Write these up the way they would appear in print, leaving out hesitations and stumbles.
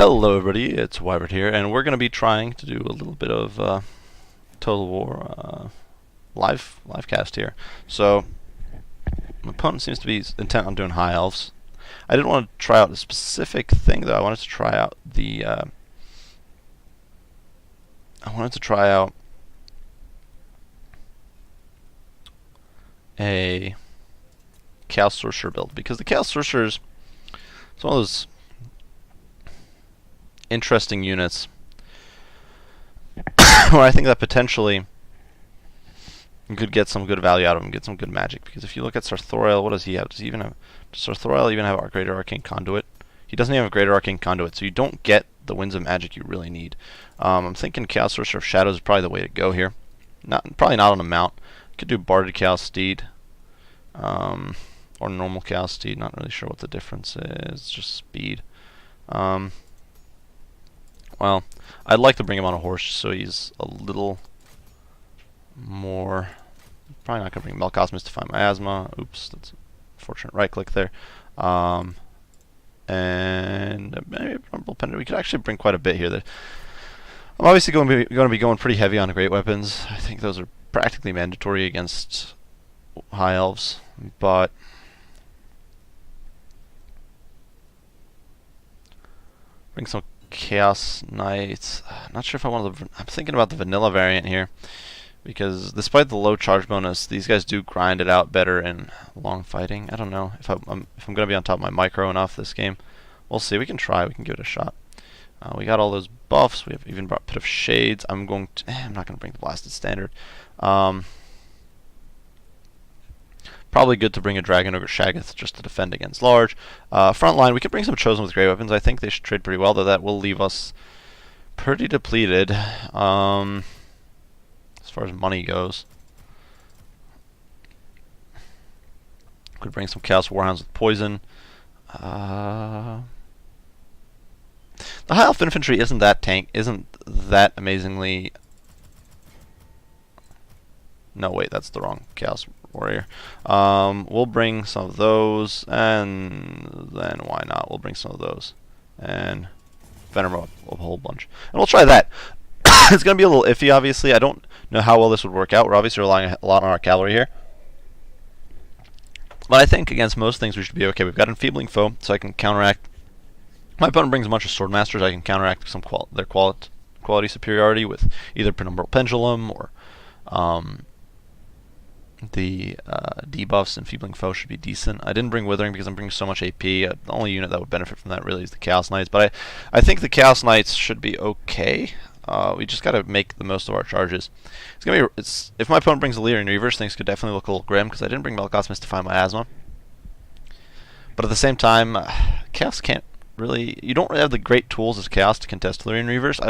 Hello everybody, it's Wybert here, and we're going to be trying to do a little bit of Total War live cast here. So, my opponent seems to be intent on doing High Elves. I didn't want to try out a specific thing though. I wanted to try out a Chaos Sorcerer build, because the Chaos Sorcerer is one of those interesting units where I think that potentially you could get some good value out of him, get some good magic. Because if you look at Sorcerer, what does he have? Does Sorcerer even have a Greater Arcane Conduit? He doesn't even have a Greater Arcane Conduit, so you don't get the Winds of Magic you really need. I'm thinking Chaos Sorcerer of Shadows is probably the way to go here. Probably not on a mount. Could do Barded Chaos Steed, or normal Chaos Steed. Not really sure what the difference is. Just speed. Well, I'd like to bring him on a horse so he's a little more... Probably not going to bring Melkoth's Mystify Miasma. Oops, that's an unfortunate right click there. And maybe a Rumble Pendant. We could actually bring quite a bit here. I'm obviously going to be going pretty heavy on Great Weapons. I think those are practically mandatory against High Elves, but... Bring some Chaos Knights. Not sure if I want to... I'm thinking about the vanilla variant here, because despite the low charge bonus, these guys do grind it out better in long fighting. I don't know if I'm going to be on top of my micro enough this game. We'll see. We can try. We can give it a shot. We got all those buffs. We have even brought Pit of Shades. I'm not going to bring the Blasted Standard. Probably good to bring a Dragon Ogre Shaggoth just to defend against large. Front line, we could bring some Chosen with Great Weapons. I think they should trade pretty well, though that will leave us pretty depleted as far as money goes. Could bring some Chaos Warhounds with Poison. The High Elf Infantry isn't that amazingly... No, wait, that's the wrong Chaos Warrior. We'll bring some of those, and then why not? We'll bring some of those, and Venom a whole bunch, and we'll try that. It's going to be a little iffy, obviously. I don't know how well this would work out. We're obviously relying a lot on our cavalry here, but I think against most things we should be okay. We've got an Enfeebling Foe, so I can counteract. My opponent brings a bunch of Swordmasters. I can counteract some their quality superiority with either Penumbral Pendulum or the debuffs. And Enfeebling Foe should be decent. I didn't bring Withering because I'm bringing so much AP. The only unit that would benefit from that really is the Chaos Knights, but I think the Chaos Knights should be okay. We just got to make the most of our charges. If my opponent brings a Leering Reavers, things could definitely look a little grim, because I didn't bring Melkoth's Mystify Miasma. But at the same time, Chaos can't really... You don't really have the great tools as Chaos to contest Leering Reavers.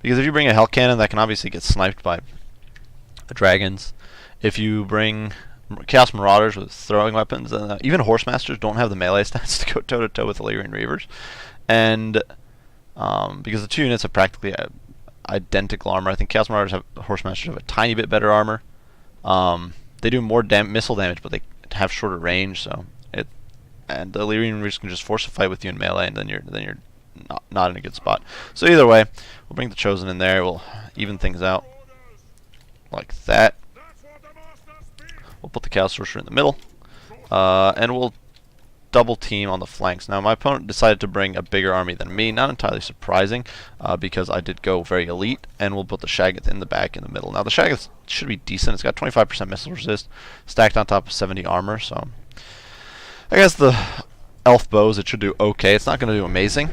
Because if you bring a Hell Cannon, that can obviously get sniped by the dragons. If you bring Chaos Marauders with throwing weapons, even Horsemasters don't have the melee stats to go toe-to-toe with the Leering Reavers. And because the two units have practically identical armor, I think Chaos Marauders Horsemasters have a tiny bit better armor. They do more missile damage, but they have shorter range, and the Leering Reavers can just force a fight with you in melee, and then you're not in a good spot. So either way, we'll bring the Chosen in there. We'll even things out like that. We'll put the Chaos Sorcerer in the middle, and we'll double team on the flanks. Now, my opponent decided to bring a bigger army than me. Not entirely surprising, because I did go very elite, and we'll put the Shaggoth in the back in the middle. Now, the Shaggoth should be decent. It's got 25% missile resist, stacked on top of 70 armor, so I guess the Elf Bows, it should do okay. It's not going to do amazing.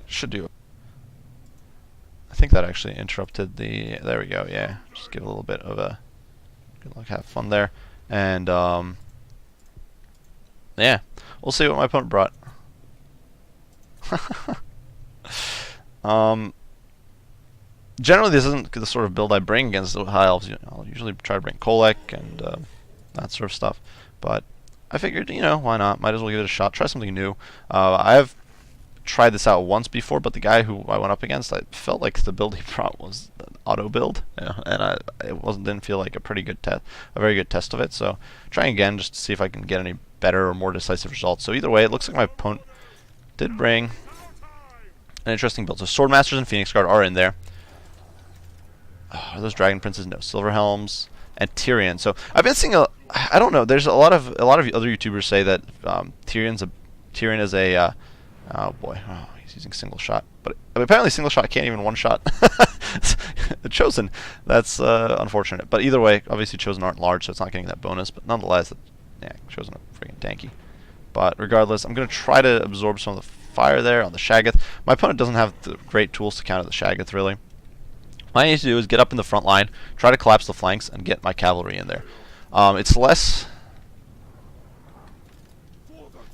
Should do... I think that actually interrupted the... There we go, yeah. Just give a little bit of a... Good luck, have fun there. And, yeah. We'll see what my opponent brought. Generally, this isn't the sort of build I bring against the High Elves. I'll usually try to bring Kolek and that sort of stuff. But I figured, why not? Might as well give it a shot. Try something new. I have tried this out once before, but the guy who I went up against, I felt like the build he brought was an auto build, and didn't feel like a very good test of it. So trying again just to see if I can get any better or more decisive results. So either way, it looks like my opponent Did bring an interesting build. So Swordmasters and Phoenix Guard are in there. Are those Dragon Princes? No. Silver Helms and Tyrion. So I've been seeing I don't know. There's a lot of other YouTubers say that Tyrion is a oh boy, he's using single shot, but apparently single shot can't even one shot. Chosen, that's unfortunate. But either way, obviously Chosen aren't large, so it's not getting that bonus. But nonetheless, yeah, Chosen are freaking tanky. But regardless, I'm gonna try to absorb some of the fire there on the Shaggoth. My opponent doesn't have the great tools to counter the Shaggoth really. What I need to do is get up in the front line, try to collapse the flanks, and get my cavalry in there. It's less...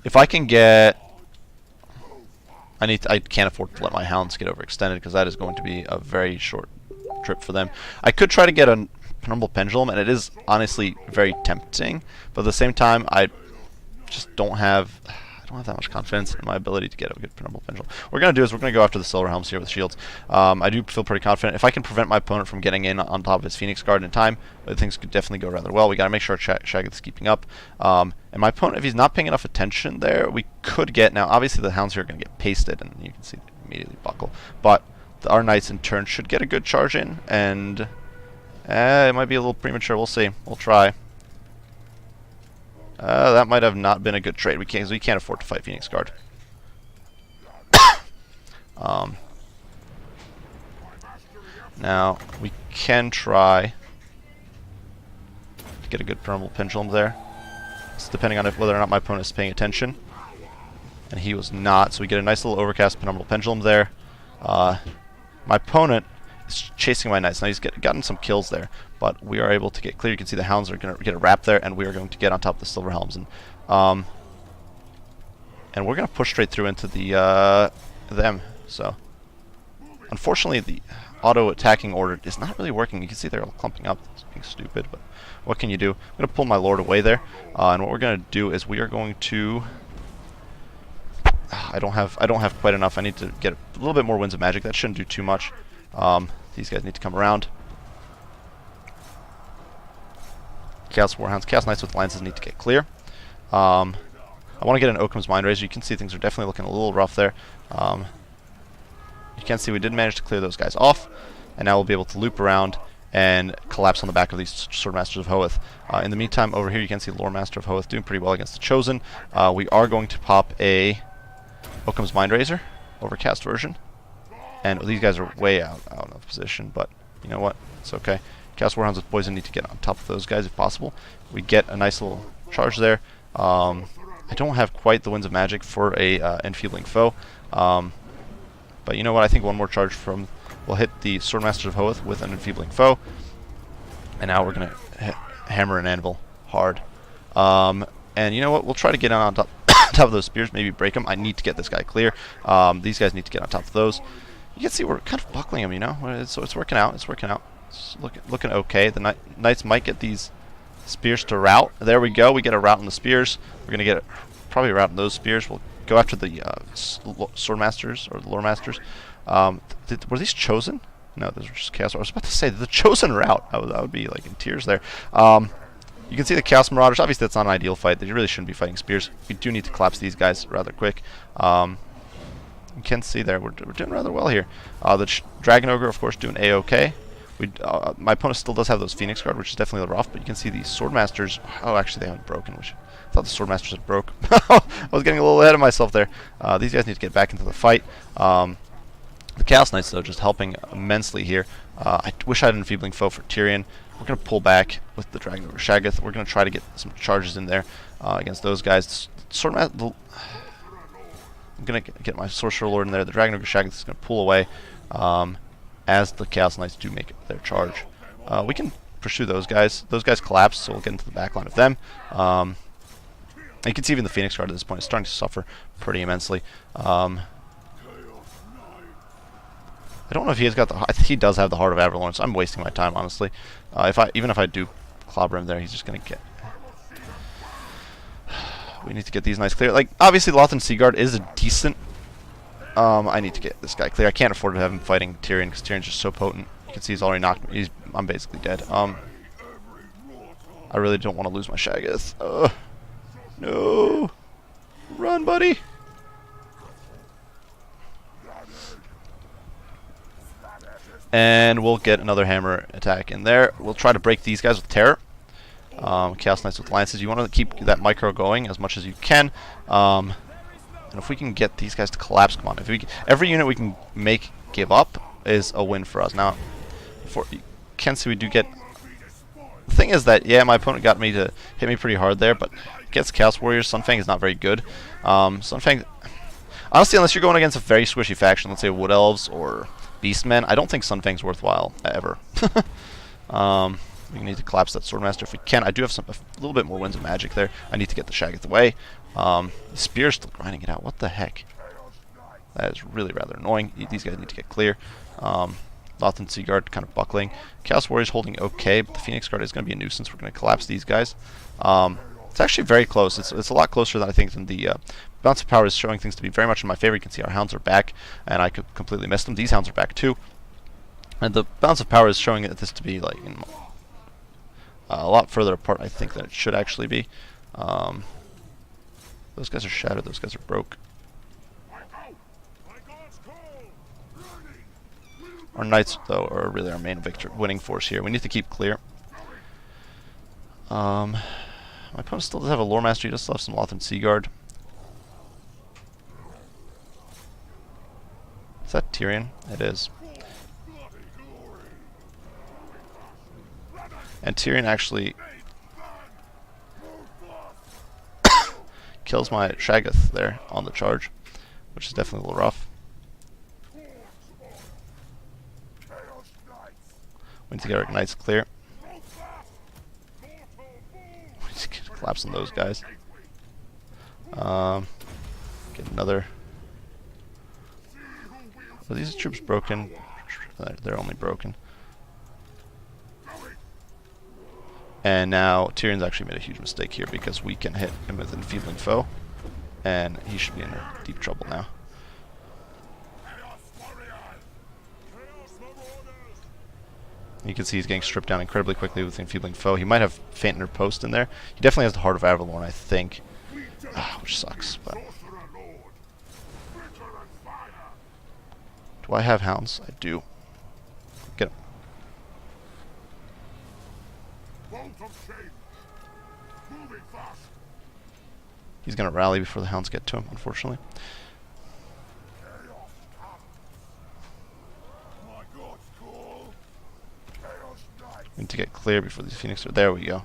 If I can get... I can't afford to let my hounds get overextended because that is going to be a very short trip for them. I could try to get a Penumbral Pendulum, and it is honestly very tempting, but at the same time, I just don't have that much confidence in my ability to get a good Penumbral Pendulum. What we're going to do is we're going to go after the Silver Helms here with shields. I do feel pretty confident. If I can prevent my opponent from getting in on top of his Phoenix Guard in time, things could definitely go rather well. We got to make sure our Shaggoth is keeping up. And my opponent, if he's not paying enough attention there, we could get... Now, obviously, the Hounds here are going to get pasted, and you can see they immediately buckle. But our Knights, in turn, should get a good charge in, and it might be a little premature. We'll see. We'll try. That might have not been a good trade. We can't afford to fight Phoenix Guard. Now we can try to get a good Penumbral Pendulum there. It's depending on whether or not my opponent is paying attention, and he was not. So we get a nice little overcast Penumbral Pendulum there. My opponent is chasing my Knights. Now he's gotten some kills there, but we are able to get clear. You can see the Hounds are going to get a wrap there, and we are going to get on top of the Silver Helms, and we're going to push straight through into them. So unfortunately, the auto attacking order is not really working. You can see they're all clumping up. It's being stupid, but what can you do? I'm going to pull my Lord away there, and what we're going to do is we are going to... I don't have quite enough. I need to get a little bit more Winds of Magic. That shouldn't do too much. These guys need to come around. Chaos Warhounds, Chaos Knights with lances need to get clear. I want to get an Occam's Mind Razor. You can see things are definitely looking a little rough there. You can see we did manage to clear those guys off, and now we'll be able to loop around and collapse on the back of these Swordmasters of Hoeth. In the meantime, over here you can see Lore Master of Hoeth doing pretty well against the Chosen. We are going to pop a Occam's Mind Razor, overcast version. And these guys are way out of position, but you know what? It's okay. Chaos Warhounds with Poison need to get on top of those guys if possible. We get a nice little charge there. I don't have quite the Winds of Magic for a enfeebling foe. But you know what? I think one more charge will hit the Swordmasters of Hoeth with an enfeebling foe. And now we're going to hammer and anvil hard. And you know what? We'll try to get on top of those spears, maybe break them. I need to get this guy clear. These guys need to get on top of those. You can see we're kind of buckling them, you know? So it's working out. It's working out. It's looking okay. The Knights might get these spears to rout. There we go. We get a rout on the spears. We're going to get probably a rout on those spears. We'll go after the Swordmasters or the Lore Masters. Were these Chosen? No, those were just Chaos. I was about to say the Chosen rout. I would be like in tears there. You can see the Chaos Marauders. Obviously, that's not an ideal fight. They really shouldn't be fighting spears. We do need to collapse these guys rather quick. You can see there we're doing rather well here. The Dragon Ogre, of course, doing a-okay. My opponent still does have those Phoenix Guard, which is definitely rough, but you can see these Swordmasters. Oh, actually, they haven't broken, which I thought the Swordmasters had broke. I was getting a little ahead of myself there. These guys need to get back into the fight. The Chaos Knights, though, just helping immensely here. I wish I had an enfeebling foe for Tyrion. We're going to pull back with the Dragon Ogre Shaggoth. We're going to try to get some charges in there against those guys. I'm going to get my Sorcerer Lord in there. The Dragon Ogre Shaggoth is going to pull away as the Chaos Knights do make their charge. We can pursue those guys. Those guys collapse, so we'll get into the back line of them. You can see even the Phoenix Guard at this point is starting to suffer pretty immensely. I don't know if he has got the... I think he does have the Heart of Avalorn, so I'm wasting my time, honestly. Even if I do clobber him there, he's just going to get... We need to get these nice clear. Like, obviously, Lothan Seaguard is a decent... I need to get this guy clear. I can't afford to have him fighting Tyrion, because Tyrion's just so potent. You can see he's already knocked me. I'm basically dead. I really don't want to lose my Shaggoth. No! Run, buddy! And we'll get another hammer attack in there. We'll try to break these guys with Terror. Chaos Knights with Lances. You want to keep that micro going as much as you can. And if we can get these guys to collapse, come on. If every unit we can make give up is a win for us. Now, you can see we do get... The thing is that, yeah, my opponent got me to hit me pretty hard there, but against Chaos Warriors, Sunfang is not very good. Sunfang... Honestly, unless you're going against a very squishy faction, let's say Wood Elves or Beastmen, I don't think Sunfang's worthwhile, ever. We need to collapse that Swordmaster if we can. I do have a little bit more Winds of Magic there. I need to get the Shaggoth away. The Spear's still grinding it out. What the heck? That is really rather annoying. These guys need to get clear. Loth and Seaguard kind of buckling. Chaos Warriors holding okay, but the Phoenix Guard is going to be a nuisance. We're going to collapse these guys. It's actually very close. It's a lot closer than I think than the Bounce of Power is showing things to be very much in my favor. You can see our Hounds are back, and I could completely miss them. These Hounds are back too. And the Bounce of Power is showing this to be like a lot further apart, I think, than it should actually be. Those guys are shattered. Those guys are broke. Our Knights, though, are really our main winning force here. We need to keep clear. My opponent still does have a Lore Master. He does still have some Loth and Seaguard. Is that Tyrion? It is. And Tyrion actually kills my Shaggoth there on the charge, which is definitely a little rough. We need to get our Knights clear. We need to collapse on those guys. Get another. Are these troops broken? They're only broken. And now Tyrion's actually made a huge mistake here because we can hit him with an enfeebling foe, and he should be in deep trouble now. You can see he's getting stripped down incredibly quickly with the enfeebling foe. He might have Faint Inner Post in there. He definitely has the Heart of Avalorn, I think, which sucks. But do I have Hounds? I do. Get him. He's going to rally before the Hounds get to him, unfortunately. We need to get clear before these Phoenix are... There we go.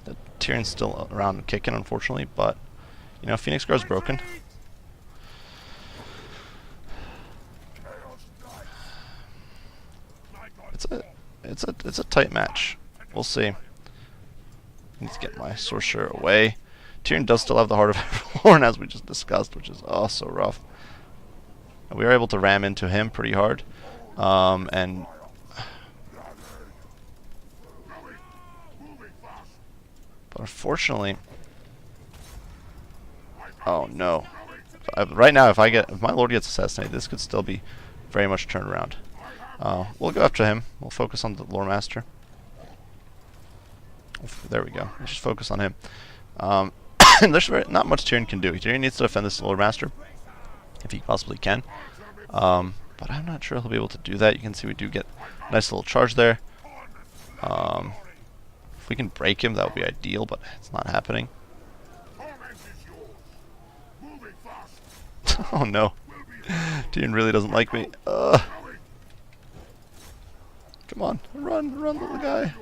The Tyrion's still around and kicking, unfortunately, but, you know, Phoenix Guard's broken. It's a tight match. We'll see. I need to get my Sorcerer away. Tyrion does still have the Heart of Avalorn, as we just discussed, which is so rough. And we were able to ram into him pretty hard. But unfortunately, oh no! Right now, if my Lord gets assassinated, this could still be very much turned around. We'll go after him. We'll focus on the Lore Master. There we go. Let's just focus on him. There's not much Tyrion can do. Tyrion needs to defend this Lore Master if he possibly can. But I'm not sure he'll be able to do that. You can see we do get a nice little charge there. If we can break him, that would be ideal, but it's not happening. Oh no. Tyrion really doesn't like me. Come on, run, little guy.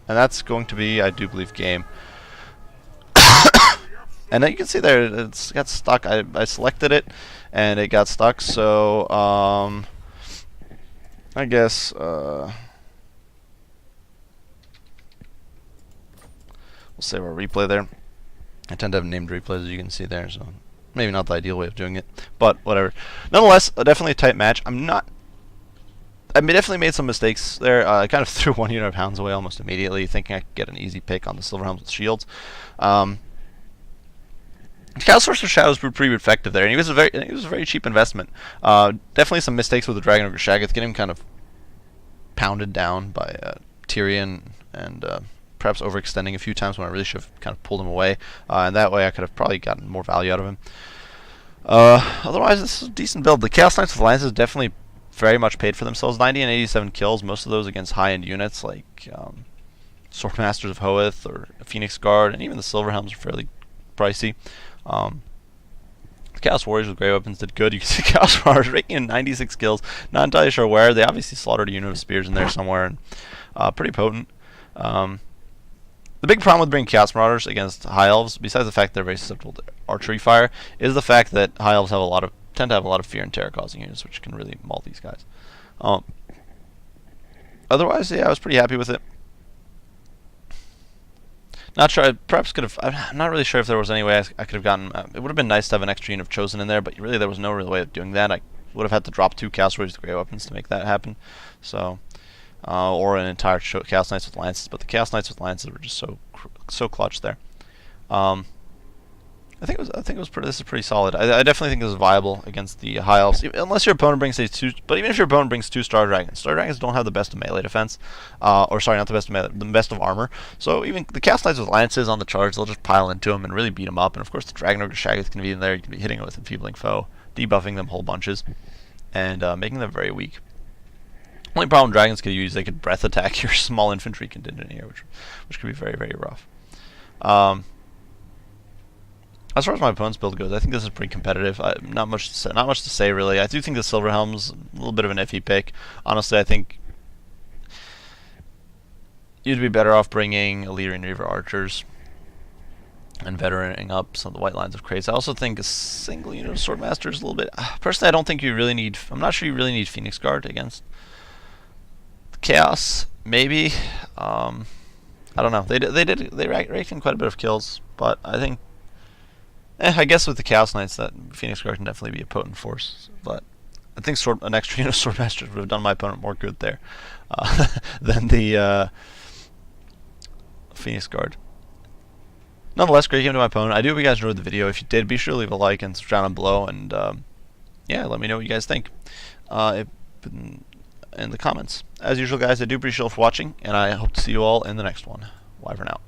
And that's going to be, I do believe, game. And then you can see there, it's got stuck. I selected it, and it got stuck. So, I guess we'll save our replay there. I tend to have named replays, as you can see there, so maybe not the ideal way of doing it, but whatever. Nonetheless, definitely a tight match. I definitely made some mistakes there. I kind of threw one unit of Hounds away almost immediately, thinking I could get an easy pick on the Silver Helms with shields. Chaos Sorcerer Shadows proved pretty effective there, and he was a very cheap investment. Definitely some mistakes with the Dragon Ogre Shaggoth, getting him kind of pounded down by Tyrion and perhaps overextending a few times when I really should have kind of pulled him away, and that way I could have probably gotten more value out of him. Otherwise, this is a decent build. The Chaos Knights with Lances definitely very much paid for themselves. 90 and 87 kills, most of those against high-end units like Swordmasters of Hoeth or Phoenix Guard, and even the Silver Helms are fairly pricey. The Chaos Warriors with Grey Weapons did good. You can see Chaos Warriors raking in 96 kills. Not entirely sure where. They obviously slaughtered a unit of spears in there somewhere, and pretty potent. The big problem with bringing Chaos Marauders against High Elves, besides the fact they're very susceptible to archery fire, is the fact that High Elves tend to have a lot of fear and terror causing units, which can really maul these guys. Otherwise, yeah, I was pretty happy with it. Not sure. I perhaps could have. I'm not really sure if there was any way I could have gotten. It would have been nice to have an extra unit of Chosen in there, but really there was no real way of doing that. I would have had to drop 2 Chaos Warriors with Grey Weapons to make that happen. So, or an entire Chaos Knights with Lances. But the Chaos Knights with Lances were just so clutch there. I think it was pretty. This is pretty solid. I definitely think this is viable against the High Elves, unless your opponent brings but even if your opponent brings 2 Star Dragons don't have the best of melee defense, or sorry, not the best of melee, the best of armor. So even the Chaos Knights with Lances on the charge, they'll just pile into them and really beat them up. And of course, the Dragon Ogre Shaggoth can be in there. You can be hitting it with Enfeebling Foe, debuffing them whole bunches, and making them very weak. Only problem dragons could use, they could breath attack your small infantry contingent here, which could be very, very rough. As far as my opponent's build goes, I think this is pretty competitive. Not much to say really. I do think the Silver Helm's a little bit of an iffy pick. Honestly, I think you'd be better off bringing Illyrian Reaver Archers and veteraning up some of the White Lines of Crates. I also think a single unit of Swordmaster is a little bit. Personally, I don't think you really need. I'm not sure you really need Phoenix Guard against the Chaos. Maybe. I don't know. They raked in quite a bit of kills, but I think. I guess with the Chaos Knights, that Phoenix Guard can definitely be a potent force. But I think an extra unit of Swordmasters would have done my opponent more good there than the Phoenix Guard. Nonetheless, great game to my opponent. I do hope you guys enjoyed the video. If you did, be sure to leave a like and subscribe down below. And yeah, let me know what you guys think in the comments. As usual, guys, I do appreciate you all for watching, and I hope to see you all in the next one. Bye for now.